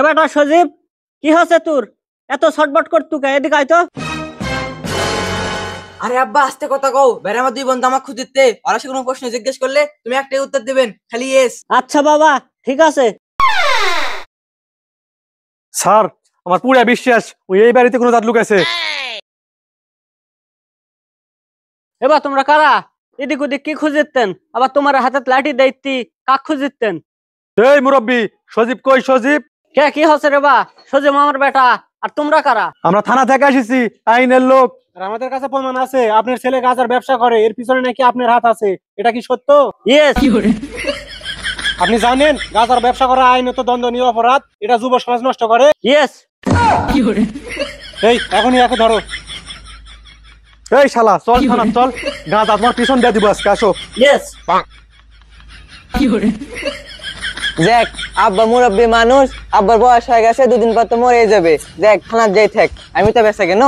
এ বেটা সজীব, কি হচ্ছে তোর? এত ছটবট করতু কে? এদিকে আয় তো। আরে আব্বা আস্তে কথা কও, বেড়ে আমার দুই বন্ধু আমাকে খুঁজিতে, ওরা সে কোনো প্রশ্ন জিজ্ঞেস করলে তুমি একটাই উত্তর দিবেন, খালি ইয়েস। আচ্ছা বাবা, ঠিক আছে। স্যার, আমার পুরা বিশ্বাস ওই এই বাড়িতে কোনো জাত লুকাইছে। এবার তোমরা কারা? এদিক ওদিক কি খুঁজিতেন? আবার তোমার হাতে লাঠি দেইতি কাক খুঁজিতেন? এই মুরব্বি, সজীব কই? সজীব কে? কি হচ্ছে রে বা? সজীব আমার বেটা। আর তোমরা কারা? আমরা থানা থেকে আসিছি, আইনের লোক। আর আমাদের কাছে প্রমাণ আছে আপনার ছেলে গাঁজার ব্যবসা করে, এর পিছনে নাকি আপনার হাত আছে। এটা কি সত্য? ইয়েস। আপনি জানেন গাঁজার ব্যবসা করা আইনত দণ্ডনীয় অপরাধ, এটা যুব সমাজ নষ্ট করে। ইয়েস। এই এখনই একে ধরো। এই শালা চল থানা চল, গাঁজা তোমার পিছন দিয়ে দিব আজকে, আসো। ইয়েস। দেখ আব্বা মুরব্বী মানুষ, আব্বার বয়স হয়ে গেছে, দুদিন পর তো মরে যাবে। দেখ থানার যাই থাক, আমি তো বেঁচে কেন।